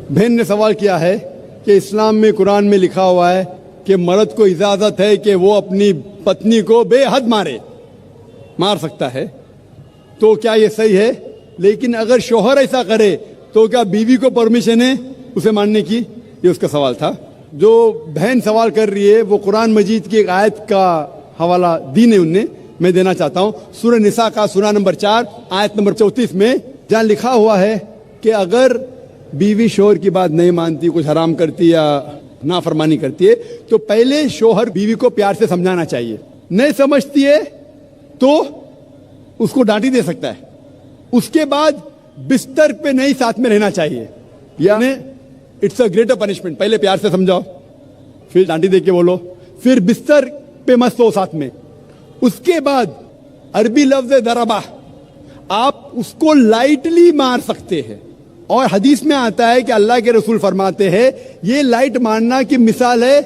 بہن نے سوال کیا ہے کہ اسلام میں قرآن میں لکھا ہوا ہے کہ مرد کو اجازت ہے کہ وہ اپنی پتنی کو بے حد مار سکتا ہے، تو کیا یہ صحیح ہے؟ لیکن اگر شوہر ایسا کرے تو کیا بیوی کو پرمیشن ہے اسے مارنے کی؟ یہ اس کا سوال تھا. جو بہن سوال کر رہی ہے وہ قرآن مجید کی ایک آیت کا حوالہ دی نے، میں دینا چاہتا ہوں. سورہ نساء کا سورہ نمبر 4 آیت نمبر 34 میں جہاں لکھا ہوا ہے کہ اگر بیوی شوہر کی بات نہیں مانتی، کچھ حرام کرتی یا نافرمانی کرتی ہے، تو پہلے شوہر بیوی کو پیار سے سمجھانا چاہیے. نہیں سمجھتی ہے تو اس کو ڈانٹی دے سکتا ہے. اس کے بعد بستر پہ نہیں ساتھ میں رہنا چاہیے، یعنی اٹس اے گریٹر پنشمنٹ. پہلے پیار سے سمجھاؤ، پھر ڈانٹی دے کے بولو، پھر بستر پہ مت سو ساتھ میں. اس کے بعد عربی لفظ ضربہ، آپ اس کو لائٹلی مار سکتے ہیں. اور حدیث میں آتا ہے کہ اللہ کے رسول فرماتے ہیں یہ لائٹ مارنا کی مثال ہے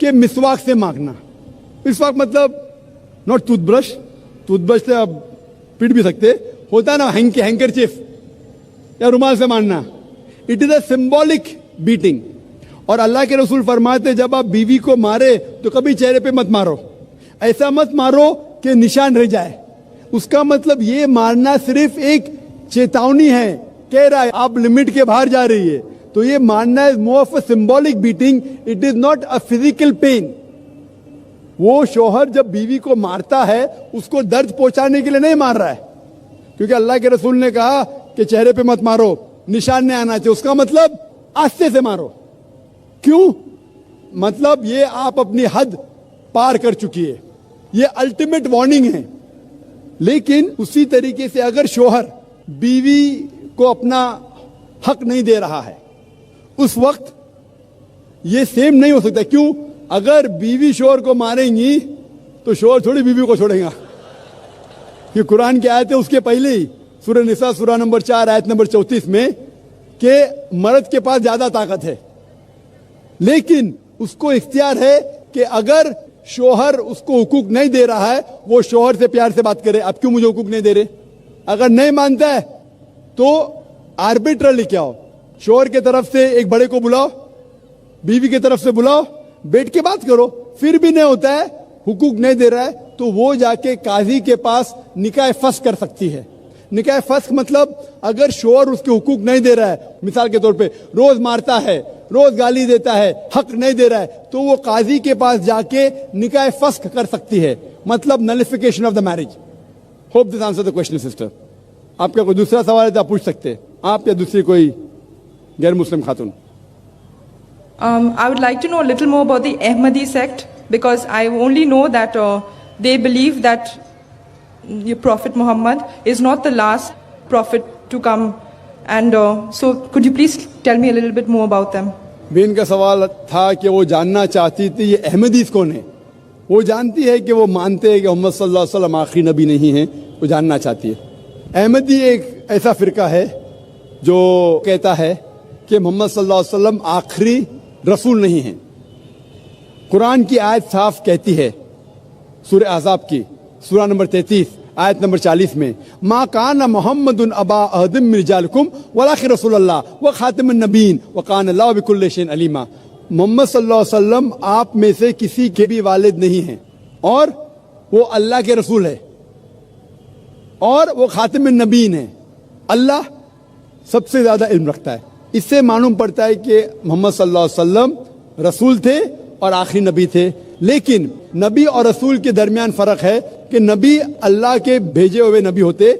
کہ مسواک سے مانگنا. مسواک مطلب ناٹ ٹوتھ برش سے آپ پیٹ بھی سکتے، ہوتا ہے نا ہینکرچیف یا رومال سے مارنا. It is a symbolic batting. اور اللہ کے رسول فرماتے جب آپ بیوی کو مارے تو کبھی چہرے پہ مت مارو، ایسا مت مارو کہ نشان رہ جائے. اس کا مطلب یہ مارنا صرف ایک چیتاونی ہے، کہہ رہا ہے آپ لمٹ کے باہر جا رہی ہے. تو یہ مارنا is more of a symbolic beating, it is not a physical pain. وہ شوہر جب بیوی کو مارتا ہے اس کو درد پہنچانے کے لیے نہیں مار رہا ہے، کیونکہ اللہ کے رسول نے کہا کہ چہرے پہ مت مارو، نشان نہیں آنا چاہیے. اس کا مطلب آستے سے مارو. کیوں؟ مطلب یہ آپ اپنی حد پار کر چکی ہے، یہ الٹیمیٹ وارننگ ہے. لیکن اسی طریقے سے اگر شوہر بیوی کو اپنا حق نہیں دے رہا ہے اس وقت یہ سیم نہیں ہو سکتا. کیوں؟ اگر بیوی شوہر کو ماریں گی تو شوہر تھوڑی بیوی کو چھوڑیں گا. یہ قرآن کی آیت ہے اس کے پہلے ہی سورہ نساء سورہ نمبر 4 آیت نمبر 34 میں کہ مرد کے پاس زیادہ طاقت ہے، لیکن اس کو اختیار ہے کہ اگر شوہر اس کو حقوق نہیں دے رہا ہے وہ شوہر سے پیار سے بات کرے. اب کیوں مجھے حقوق نہیں دے رہے؟ اگر نہیں مانتا ہے تو آربیٹر لے کے آؤ، شوہر کے طرف سے ایک بڑے کو بلاؤ، بیوی کی طرف سے بلاؤ، بیٹھ کے بات کرو. پھر بھی نہیں ہوتا ہے، حقوق نہیں دے رہا ہے، تو وہ جا کے قاضی کے پاس نکاح فسخ کر سکتی ہے. نکاح فسخ مطلب اگر شوہر اس کے حقوق نہیں دے رہا ہے، مثال کے طور پہ روز مارتا ہے، روز گالی دیتا ہے، حق نہیں دے رہا ہے، تو وہ قاضی کے پاس جا کے نکاح فسخ کر سکتی ہے. مطلب nullification of the marriage. Hope this answer the question sister. آپ کا کوئی دوسرا سوال ہے تو آپ پوچھ سکتے ہیں، آپ یا دوسری کوئی غیر مسلم خاتون. I would like to know a little more about the Ahmadi sect, because I only know that they believe that Prophet Muhammad is not the last prophet to come, and so could you please tell me a little bit more about them? بہن کا سوال تھا کہ وہ جاننا چاہتی تھی یہ احمدیز کون ہے. وہ جانتی ہے کہ وہ مانتے ہیں کہ محمد صلی اللہ علیہ وسلم آخری نبی نہیں ہیں، وہ جاننا چاہتی ہے. احمدی ایک ایسا فرقہ ہے جو کہتا ہے کہ محمد صلی اللہ علیہ وسلم آخری رسول نہیں ہیں. قرآن کی آیت صاف کہتی ہے سورہ احزاب کی سورہ نمبر 33 آیت نمبر 40 میں ما کان محمد ابا احد من رجالکم ولکن رسول اللہ وخاتم النبیین وکان اللہ بکل شیء علیما. محمد صلی اللہ علیہ وسلم آپ میں سے کسی کے بھی والد نہیں ہیں اور وہ اللہ کے رسول ہے اور وہ خاتم النبیین ہے. اللہ سب سے زیادہ علم رکھتا ہے. اس سے معلوم پڑتا ہے کہ محمد صلی اللہ علیہ وسلم رسول تھے اور آخری نبی تھے. لیکن نبی اور رسول کے درمیان فرق ہے کہ نبی اللہ کے بھیجے ہوئے نبی ہوتے،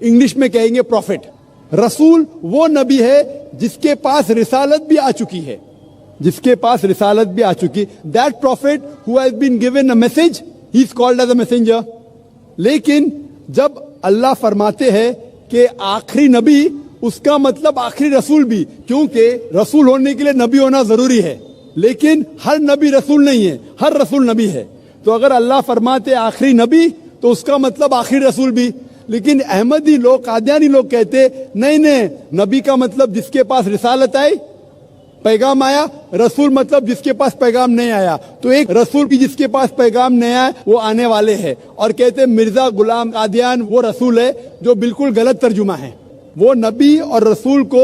انگلش میں کہیں گے پروفٹ. رسول وہ نبی ہے جس کے پاس رسالت بھی آ چکی ہے، جس کے پاس رسالت بھی آ چکی. That prophet who has been given a message, he is called as a messenger. لیکن جب اللہ فرماتے ہیں کہ آخری نبی، اس کا مطلب آخری رسول بھی، کیونکہ رسول ہونے کے لیے نبی ہونا ضروری ہے. لیکن ہر نبی رسول نہیں ہے، ہر رسول نبی ہے. تو اگر اللہ فرماتے آخری نبی تو اس کا مطلب آخری رسول بھی. لیکن احمدی لوگ، قادیانی لوگ کہتے نہیں، نبی کا مطلب جس کے پاس رسالت آئی، پیغام آیا. رسول مطلب جس کے پاس پیغام نہیں آیا. تو ایک رسول کی جس کے پاس پیغام نہیں آیا وہ آنے والے ہیں. اور کہتے مرزا غلام قادیان وہ رسول ہے، جو بالکل غلط ترجمہ ہے. وہ نبی اور رسول کو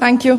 Thank you.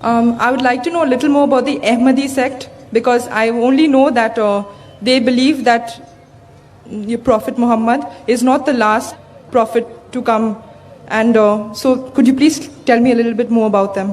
I would like to know a little more about the Ahmadi sect, because I only know that they believe that your Prophet Muhammad is not the last prophet to come, and so could you please tell me a little bit more about them?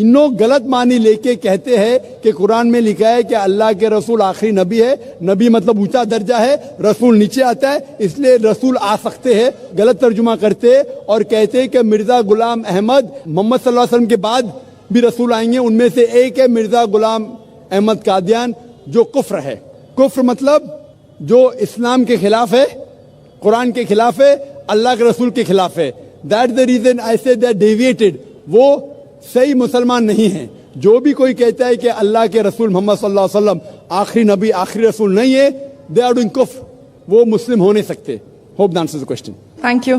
ان لوگ غلط معنی لے کے کہتے ہیں کہ قرآن میں لکھا ہے کہ اللہ کے رسول آخری نبی ہے. نبی مطلب اونچا درجہ ہے, رسول نیچے آتا ہے, اس لیے رسول آ سکتے ہیں. غلط ترجمہ کرتے اور کہتے کہ مرزا غلام احمد محمد صلی اللہ علیہ وسلم کے بعد بھی رسول آئیں گے. ان میں سے ایک ہے مرزا غلام احمد قادیان, جو کفر ہے. کفر مطلب جو اسلام کے خلاف ہے, قرآن کے خلاف ہے, اللہ کے رسول کے خلاف ہے. دیٹ دا ریزن آئی سے دے ڈیویٹڈ. وہ صحیح مسلمان نہیں ہیں. جو بھی کوئی کہتا ہے کہ اللہ کے رسول محمد صلی اللہ علیہ وسلم آخری نبی آخری رسول نہیں ہے, دے آر ڈوئنگ کفر. وہ مسلم ہو نہیں سکتے. Hope the answers the question. Thank you.